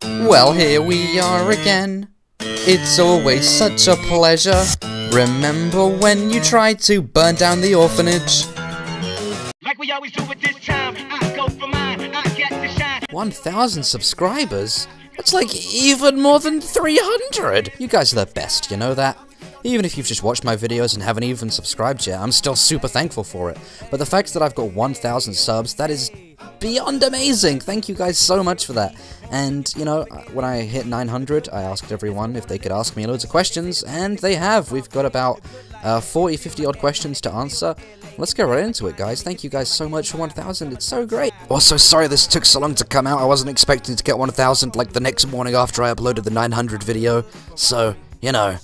Well, here we are again. It's always such a pleasure. Remember when you tried to burn down the orphanage? Like we always do at this time, I go for mine, I get to shine. 1,000 subscribers? That's like even more than 300! You guys are the best, you know that? Even if you've just watched my videos and haven't even subscribed yet, I'm still super thankful for it. But the fact that I've got 1,000 subs, that is beyond amazing! Thank you guys so much for that. And, you know, when I hit 900, I asked everyone if they could ask me loads of questions, and they have. We've got about 40, 50 odd questions to answer. Let's get right into it, guys. Thank you guys so much for 1,000. It's so great. Also, sorry this took so long to come out. I wasn't expecting to get 1,000 like the next morning after I uploaded the 900 video. So, you know,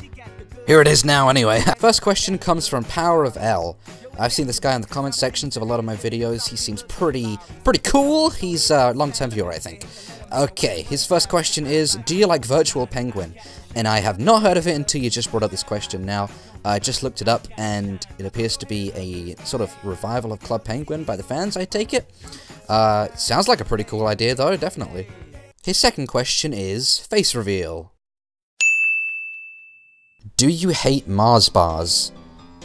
here it is now anyway. First question comes from Power of L. I've seen this guy in the comment sections of a lot of my videos. He seems pretty cool. He's a long-term viewer, I think. Okay, his first question is, do you like Virtual Penguin? And I have not heard of it until you just brought up this question now. I just looked it up, and it appears to be a sort of revival of Club Penguin by the fans, I take it. Sounds like a pretty cool idea, though, definitely. His second question is, face reveal. Do you hate Mars bars?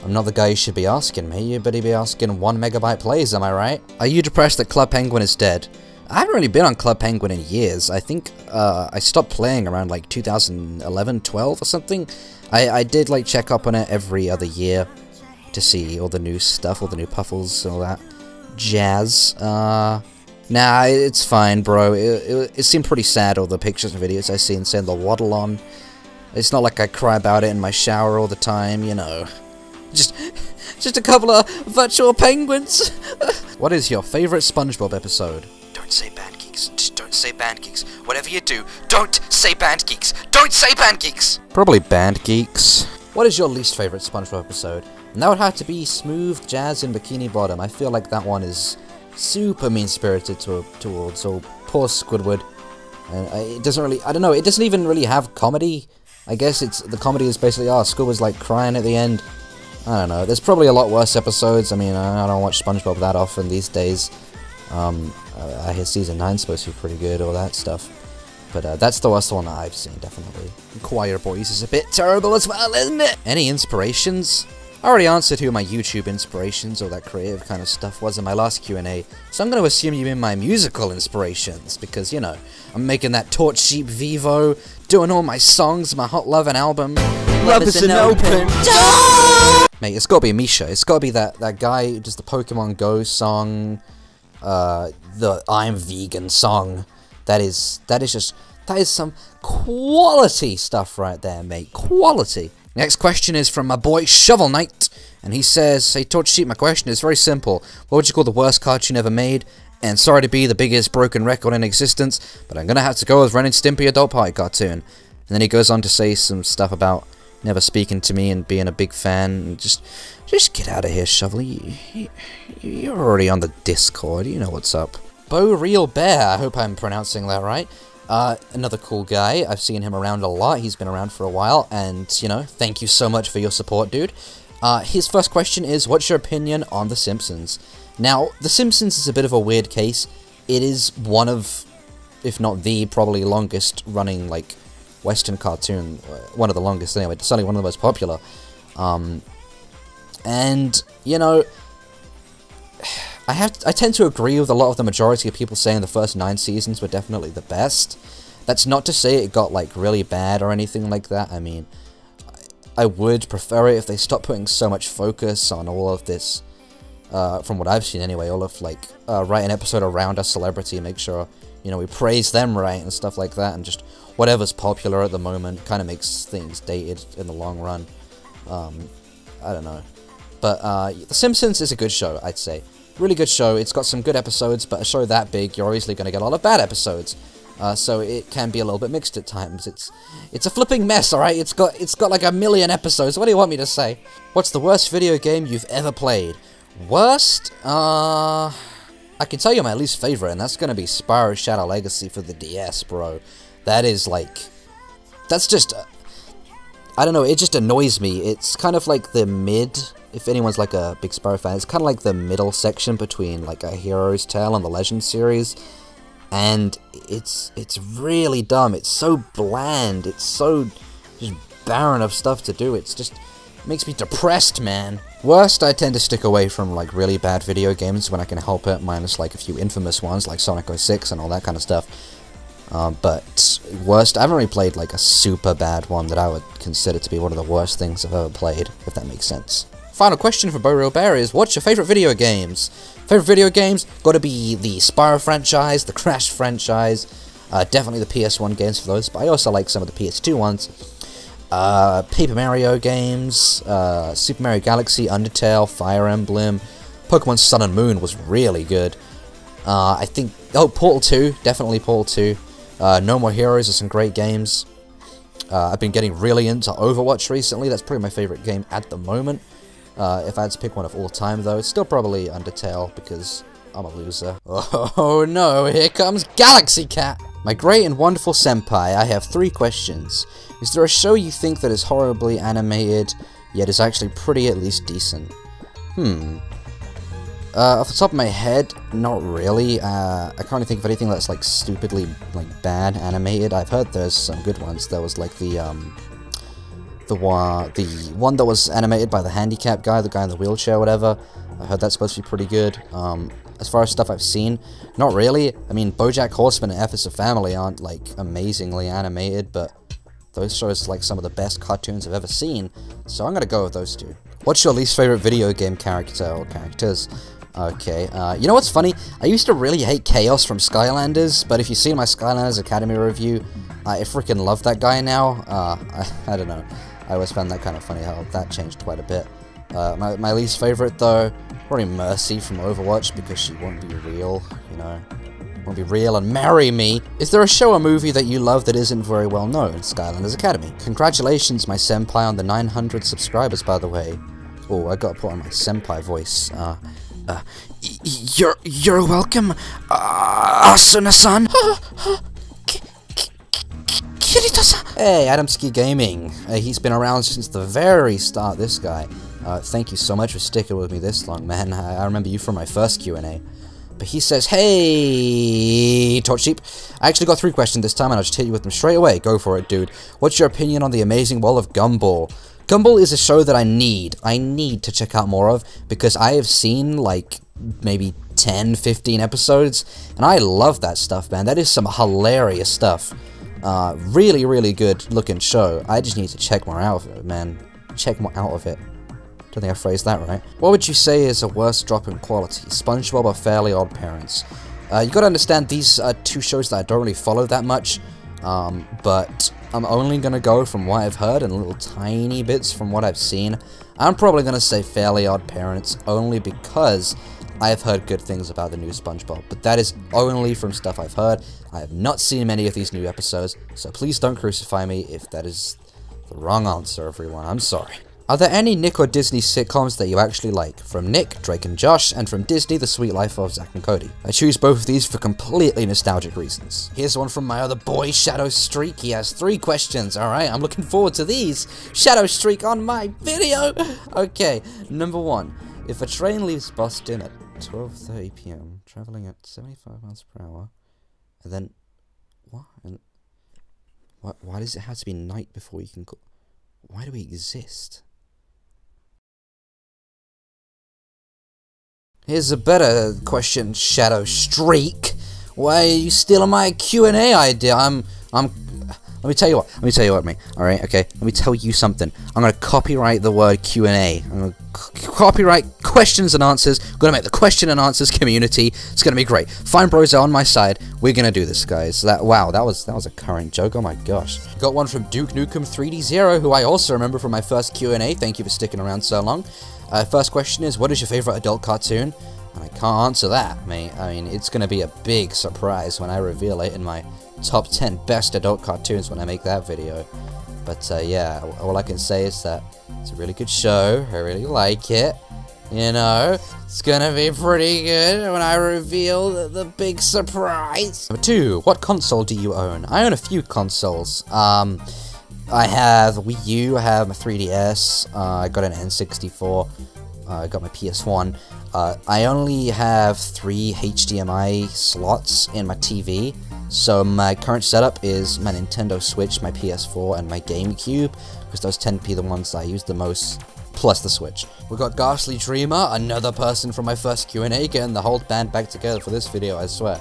I'm not the guy you should be asking me, you better be asking 1 megabyte plays, am I right? Are you depressed that Club Penguin is dead? I haven't really been on Club Penguin in years. I think I stopped playing around like 2011, 12 or something. I did like check up on it every other year to see all the new stuff, all the new puffles, all that jazz. Nah, it's fine, bro. It seemed pretty sad, all the pictures and videos I seen saying the waddle on. It's not like I cry about it in my shower all the time, you know. Just a couple of virtual penguins. What is your favorite SpongeBob episode? Don't say Band Geeks. Just don't say Band Geeks. Whatever you do, don't say Band Geeks. Don't say Band Geeks. Probably Band Geeks. What is your least favorite SpongeBob episode? And that would have to be Smooth Jazz in Bikini Bottom. I feel like that one is super mean-spirited towards old poor Squidward. And it doesn't really, I don't know, it doesn't even really have comedy. I guess the comedy is basically, oh, Squidward's like crying at the end. I don't know, there's probably a lot worse episodes. I mean, I don't watch SpongeBob that often these days. I hear Season 9's supposed to be pretty good, all that stuff. But that's the worst one I've seen, definitely. Choir Boys is a bit terrible as well, isn't it? Any inspirations? I already answered who my YouTube inspirations, all that creative kind of stuff was in my last Q&A, so I'm going to assume you mean my musical inspirations, because, you know, I'm making that TorchSheep Vivo, doing all my songs, my Hot Lovin' album. Love is an open door! Mate, it's gotta be Misha. It's gotta be that guy who does the Pokemon Go song, the I'm Vegan song. That is some quality stuff right there, mate. Quality. Next question is from my boy Shovel Knight, and he says, "Hey TorchSheep, my question is very simple. What would you call the worst cartoon ever made? And sorry to be the biggest broken record in existence, but I'm gonna have to go with Ren and Stimpy Adult Party cartoon." And then he goes on to say some stuff about never speaking to me and being a big fan. And just get out of here, Shovel. You're already on the Discord. You know what's up. Bo Real Bear. I hope I'm pronouncing that right. Another cool guy. I've seen him around a lot. He's been around for a while. And, you know, thank you so much for your support, dude. His first question is, what's your opinion on The Simpsons? Now, The Simpsons is a bit of a weird case. It is one of, if not the, probably longest running, like, Western cartoon, one of the longest anyway, certainly one of the most popular, and, you know, I tend to agree with a lot of the majority of people saying the first 9 seasons were definitely the best. That's not to say it got, like, really bad or anything like that. I mean, I would prefer it if they stopped putting so much focus on all of this, from what I've seen anyway, all of, like, write an episode around a celebrity and make sure, you know, we praise them right and stuff like that, and just whatever's popular at the moment kind of makes things dated in the long run. I don't know. But The Simpsons is a good show, I'd say. Really good show. It's got some good episodes, but a show that big, you're obviously going to get a lot of bad episodes. So it can be a little bit mixed at times. It's a flipping mess, alright? It's got like 1 million episodes. What do you want me to say? What's the worst video game you've ever played? Worst? I can tell you my least favorite, and that's going to be Spyro Shadow Legacy for the DS, bro. That is, like, that's just, I don't know, it just annoys me. It's kind of like the mid, if anyone's like a big Spyro fan, it's kind of like the middle section between, like, A Hero's Tale and the Legend series. and it's really dumb. It's so bland. It's so just barren of stuff to do. It's just makes me depressed, man. Worst, I tend to stick away from like really bad video games when I can help it, minus like a few infamous ones like Sonic 06 and all that kind of stuff. But worst, I haven't really played like a super bad one that I would consider to be one of the worst things I've ever played, if that makes sense. Final question for Bo Real Bear is, what's your favorite video games? Favorite video games? Gotta be the Spyro franchise, the Crash franchise, definitely the PS1 games for those, but I also like some of the PS2 ones. Paper Mario games, Super Mario Galaxy, Undertale, Fire Emblem, Pokemon Sun and Moon was really good. I think, Portal 2, definitely Portal 2. No More Heroes are some great games. I've been getting really into Overwatch recently, that's probably my favorite game at the moment. If I had to pick one of all time though, it's still probably Undertale, because I'm a loser. Oh no, here comes Galaxy Cat! My great and wonderful senpai, I have 3 questions. Is there a show you think that is horribly animated, yet is actually pretty at least decent? Off the top of my head, not really. I can't really think of anything that's like stupidly like bad animated. I've heard there's some good ones. There was like the one that was animated by the handicapped guy, the guy in the wheelchair, whatever. I heard that's supposed to be pretty good. As far as stuff I've seen, not really. I mean, BoJack Horseman and F is a Family aren't like amazingly animated, but those shows are like some of the best cartoons I've ever seen. So I'm gonna go with those 2. What's your least favorite video game character or characters? Okay, you know what's funny? I used to really hate Chaos from Skylanders, but if you see my Skylanders Academy review, I freaking love that guy now. I don't know. I always found that kind of funny how that changed quite a bit. My least favorite, though, probably Mercy from Overwatch, because she won't be real, you know. Won't be real and marry me. Is there a show or movie that you love that isn't very well known? Skylanders Academy. Congratulations, my senpai, on the 900 subscribers, by the way. Oh, I gotta put on my senpai voice. You're welcome, Asuna-san. Kirito-san. Hey, Adamski Gaming. He's been around since the very start, this guy. Thank you so much for sticking with me this long, man. I remember you from my first Q&A. But he says, hey, TorchSheep. I actually got 3 questions this time, and I'll just hit you with them straight away. Go for it, dude. What's your opinion on the amazing world of Gumball? Gumball is a show that I need to check out more of, because I have seen, like, maybe 10, 15 episodes, and I love that stuff, man. That is some hilarious stuff. Really, really good looking show. I just need to check more out of it, man. Check more out of it. Don't think I phrased that right. What would you say is a worse drop in quality? SpongeBob or Fairly Odd Parents? You gotta understand, these are 2 shows that I don't really follow that much, but I'm only gonna go from what I've heard and little tiny bits from what I've seen. I'm probably gonna say Fairly Odd Parents, only because I've heard good things about the new SpongeBob, but that is only from stuff I've heard. I have not seen many of these new episodes, so please don't crucify me if that is the wrong answer, everyone. I'm sorry. Are there any Nick or Disney sitcoms that you actually like? From Nick, Drake and Josh, and from Disney, The Sweet Life of Zack and Cody. I choose both of these for completely nostalgic reasons. Here's one from my other boy, Shadow Streak. He has 3 questions, alright? I'm looking forward to these. Shadow Streak on my video! Okay, number 1. If a train leaves Boston at 12:30 PM, traveling at 75 miles per hour, and then... what? And why does it have to be night before you can go? Why do we exist? Here's a better question, Shadow Streak. Why are you stealing my Q&A idea? Let me tell you what, mate. Alright, okay? Let me tell you something. I'm gonna copyright the word Q&A. I'm gonna copyright questions and answers. I'm gonna make the question and answers community. It's gonna be great. Fine bros are on my side. We're gonna do this, guys. Wow, that was a current joke. Oh my gosh. Got one from Duke Nukem 3D0, who I also remember from my first Q&A. Thank you for sticking around so long. First question is, what is your favorite adult cartoon? And I can't answer that, mate. I mean, it's gonna be a big surprise when I reveal it in my top 10 best adult cartoons when I make that video. But yeah, all I can say is that it's a really good show. I really like it. You know, it's gonna be pretty good when I reveal the big surprise. Number 2, what console do you own? I own a few consoles. I have Wii U, I have my 3DS, I got an N64, I got my PS1. I only have 3 HDMI slots in my TV, so my current setup is my Nintendo Switch, my PS4, and my GameCube, because those tend to be the ones I use the most, plus the Switch. We got Ghastly Dreamer, another person from my first Q&A, getting the whole band back together for this video, I swear.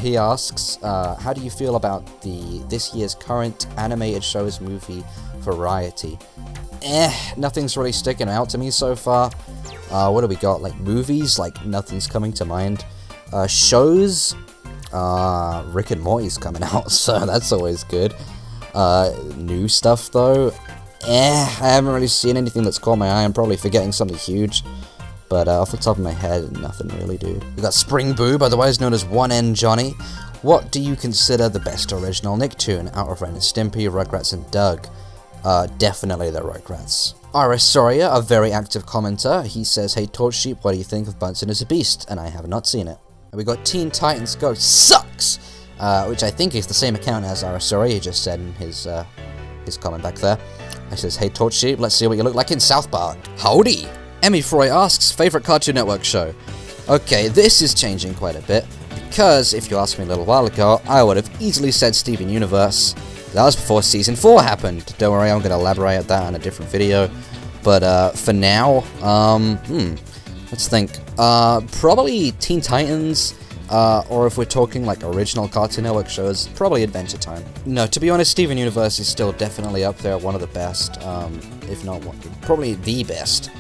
He asks, how do you feel about this year's current animated shows movie variety? Nothing's really sticking out to me so far. What do we got? Like movies? Like nothing's coming to mind. Shows? Rick and Morty's coming out, so that's always good. New stuff though? I haven't really seen anything that's caught my eye. I'm probably forgetting something huge. But off the top of my head, nothing really, dude. We got Spring Boob, otherwise known as One End Johnny. What do you consider the best original Nicktoon out of Ren and Stimpy, Rugrats, and Doug? Definitely the Rugrats. Iris Soria, a very active commenter, he says, hey TorchSheep, what do you think of Bunsen as a Beast? And I have not seen it. And we got Teen Titans Go Sucks! Which I think is the same account as Iris Soria just said in his comment back there. He says, hey TorchSheep, let's see what you look like in South Park. Howdy! Emmy Froy asks, favourite Cartoon Network show? Okay, this is changing quite a bit, because if you asked me a little while ago, I would have easily said Steven Universe. That was before Season 4 happened. Don't worry, I'm going to elaborate on that in a different video. But for now, let's think. Probably Teen Titans, or if we're talking like original Cartoon Network shows, probably Adventure Time. No, to be honest, Steven Universe is still definitely up there, one of the best, if not one, probably the best.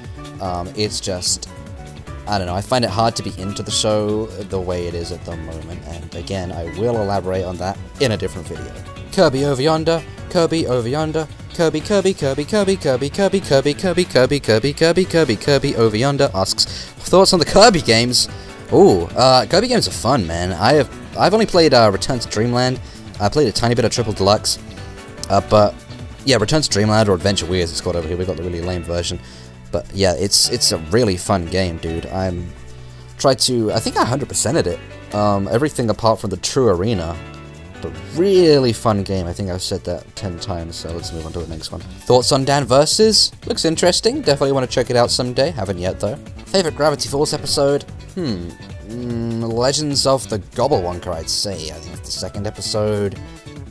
It's just, I don't know, I find it hard to be into the show the way it is at the moment, and again, I will elaborate on that in a different video. Kirby over yonder, Kirby over yonder, Kirby, Kirby, Kirby, Kirby, Kirby, Kirby, Kirby, Kirby, Kirby, Kirby, Kirby, Kirby, Kirby over yonder asks, thoughts on the Kirby games? Ooh, Kirby games are fun, man. I've only played Return to Dreamland. I played a tiny bit of Triple Deluxe, but yeah, Return to Dreamland or Adventure Wii as it's called over here. We got the really lame version. But yeah, it's a really fun game, dude. I think I 100%ed it. Everything apart from the True Arena. But really fun game. I think I've said that 10 times, so let's move on to the next one. Thoughts on Dan Versus? Looks interesting. Definitely want to check it out someday. Haven't yet, though. Favorite Gravity Falls episode? Legends of the Gobblewonker, I'd say. I think it's the second episode.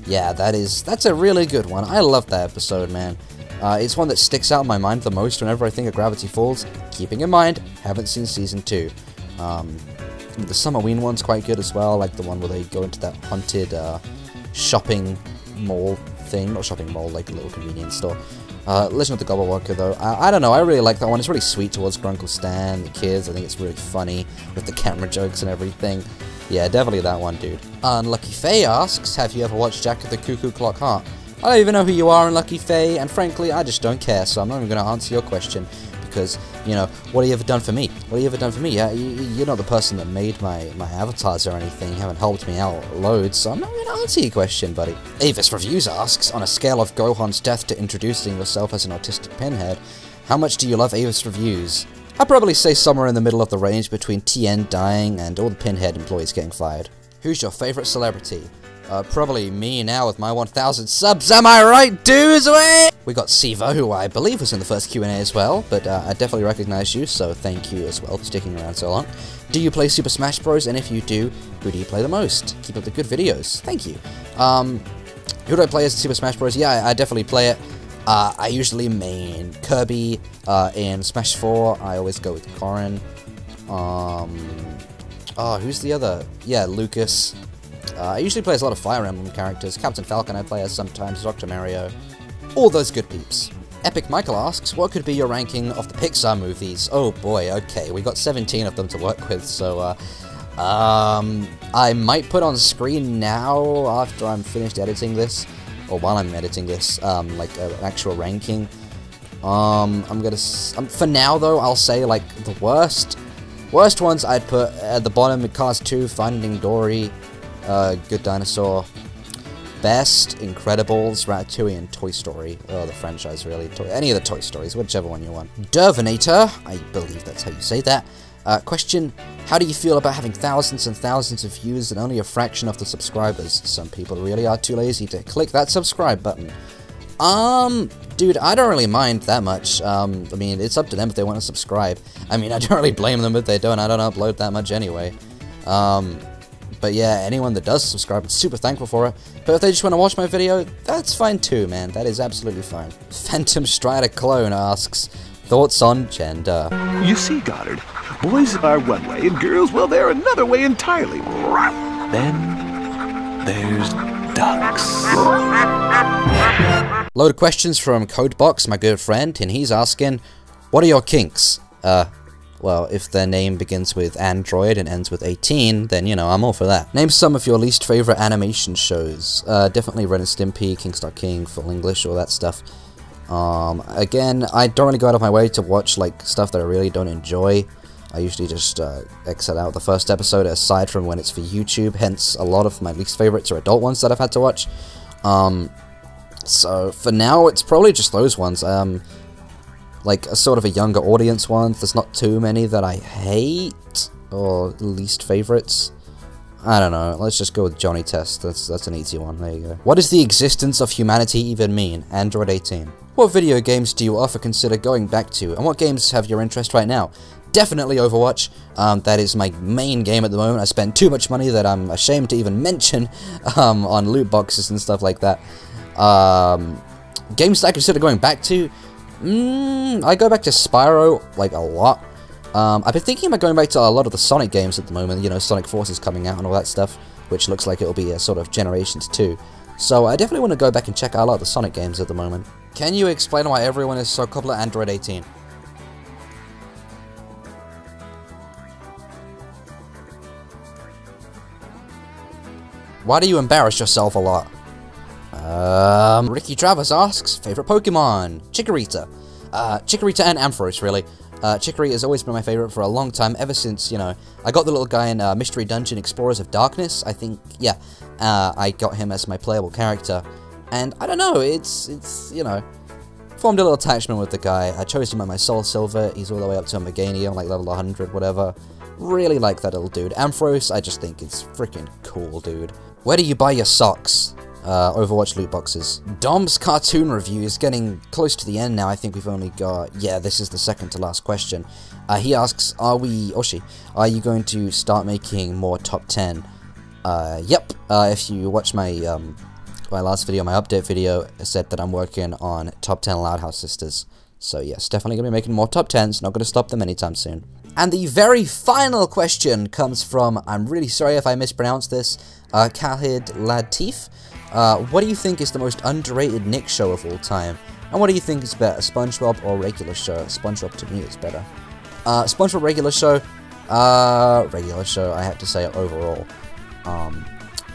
Yeah, that's a really good one. I love that episode, man. It's one that sticks out in my mind the most whenever I think of Gravity Falls. Keeping in mind, haven't seen Season 2. The Summerween one's quite good as well, like the one where they go into that haunted shopping mall thing. Not shopping mall, like a little convenience store. Legend of the Gobblewonker, though, I don't know, I really like that one. It's really sweet towards Grunkle Stan, the kids. I think it's really funny with the camera jokes and everything. Yeah, definitely that one, dude. Unlucky Faye asks, have you ever watched Jack of the Cuckoo Clock Heart? I don't even know who you are, Unlucky Faye, and frankly, I just don't care, so I'm not even going to answer your question, because, you know, what have you ever done for me? What have you ever done for me? Yeah, you're not the person that made my avatars or anything, you haven't helped me out loads, so I'm not going to answer your question, buddy. Avis Reviews asks, on a scale of Gohan's death to introducing yourself as an autistic pinhead, how much do you love Avis Reviews? I'd probably say somewhere in the middle of the range between TN dying and all the pinhead employees getting fired. Who's your favourite celebrity? Probably me now with my 1,000 subs, am I right, dudes? We got Siva, who I believe was in the first Q&A as well, but I definitely recognize you, so thank you as well for sticking around so long. Do you play Super Smash Bros? And if you do, who do you play the most? Keep up the good videos. Thank you. Who do I play as Super Smash Bros? Yeah, I definitely play it. I usually main Kirby. In Smash 4, I always go with Corrin. Who's the other? Yeah, Lucas. I usually play as a lot of Fire Emblem characters. Captain Falcon I play as sometimes, Dr. Mario. All those good peeps. Epic Michael asks, what could be your ranking of the Pixar movies? Oh boy, okay, we got 17 of them to work with, so, I might put on screen now, after I'm finished editing this, or while I'm editing this, like, an actual ranking. For now, though, I'll say, like, the worst ones I'd put at the bottom, Cars 2, Finding Dory, Good Dinosaur. Best, Incredibles, Ratatouille, and Toy Story. Oh, the franchise, really. Any of the Toy Stories, whichever one you want. Dervinator, I believe that's how you say that. Question, how do you feel about having thousands and thousands of views and only a fraction of the subscribers? Some people really are too lazy to click that subscribe button. Dude, I don't really mind that much. I mean, it's up to them if they want to subscribe. I mean, I don't really blame them if they don't. I don't upload that much anyway. But yeah, anyone that does subscribe, I'm super thankful for it. But if they just want to watch my video, that's fine too, man. That is absolutely fine. Phantom Strider Clone asks, thoughts on gender? You see, Goddard, boys are one way and girls, well, they're another way entirely. Then there's ducks. Load of questions from Codebox, my good friend, and he's asking, what are your kinks? Well, if their name begins with Android and ends with 18, then, you know, I'm all for that. Name some of your least favorite animation shows. Definitely Ren and Stimpy, King Star King, Full English, all that stuff. Again, I don't really go out of my way to watch, like, stuff that I really don't enjoy. I usually just exit out the first episode, aside from when it's for YouTube, hence a lot of my least favorites are adult ones that I've had to watch. So, for now, it's probably just those ones. Like, a sort of a younger audience one. There's not too many that I hate, or least favorites. I don't know, let's just go with Johnny Test. That's an easy one, there you go. What does the existence of humanity even mean? Android 18. What video games do you often consider going back to, and what games have your interest right now? Definitely Overwatch. That is my main game at the moment. I spend too much money that I'm ashamed to even mention on loot boxes and stuff like that. Games that I consider going back to? I go back to Spyro, like, a lot. I've been thinking about going back to a lot of the Sonic games at the moment, you know, Sonic Forces coming out and all that stuff, which looks like it'll be a sort of Generations 2. So I definitely want to go back and check out a lot of the Sonic games at the moment. Can you explain why everyone is so cool at Android 18? Why do you embarrass yourself a lot? Ricky Travers asks, favorite Pokemon? Chikorita. Chikorita and Ampharos, really. Chicory has always been my favorite for a long time, ever since, you know, I got the little guy in Mystery Dungeon Explorers of Darkness, I think, yeah, I got him as my playable character, and I don't know, it's, you know, formed a little attachment with the guy. I chose him at my Soul Silver, he's all the way up to a Meganium, like level 100, whatever. Really like that little dude. Ampharos, I just think it's freaking cool, dude. Where do you buy your socks? Overwatch loot boxes. Dom's cartoon review is getting close to the end now. I think we've only got, yeah, this is the second to last question. He asks, are you going to start making more top 10? Yep. If you watch my, my last video, my update video, I said that I'm working on top 10 Loud House Sisters. So yes, definitely going to be making more top 10s, not going to stop them anytime soon. And the very final question comes from, I'm really sorry if I mispronounced this, Khalid Latif. What do you think is the most underrated Nick show of all time? And what do you think is better, SpongeBob or regular show? SpongeBob to me is better. SpongeBob regular show, I have to say overall.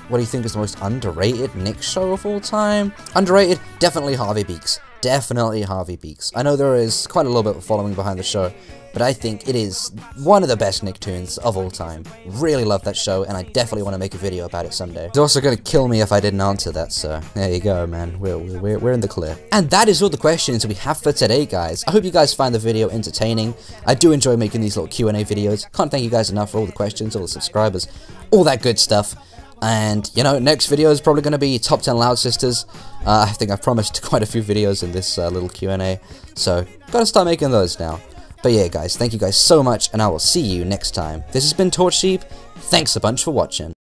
What do you think is the most underrated Nick show of all time? Underrated? Definitely Harvey Beaks. Definitely Harvey Beaks. I know there is quite a little bit of following behind the show, but I think it is one of the best Nicktoons of all time. Really love that show, and I definitely want to make a video about it someday. It's also going to kill me if I didn't answer that, so there you go, man. We're in the clear. And that is all the questions we have for today, guys. I hope you guys find the video entertaining. I do enjoy making these little Q&A videos. Can't thank you guys enough for all the questions, all the subscribers, all that good stuff. And, you know, next video is probably going to be Top 10 Loud Sisters. I think I've promised quite a few videos in this little Q&A, so gotta start making those now. But yeah, guys, thank you guys so much, and I will see you next time. This has been TorchSheep. Thanks a bunch for watching.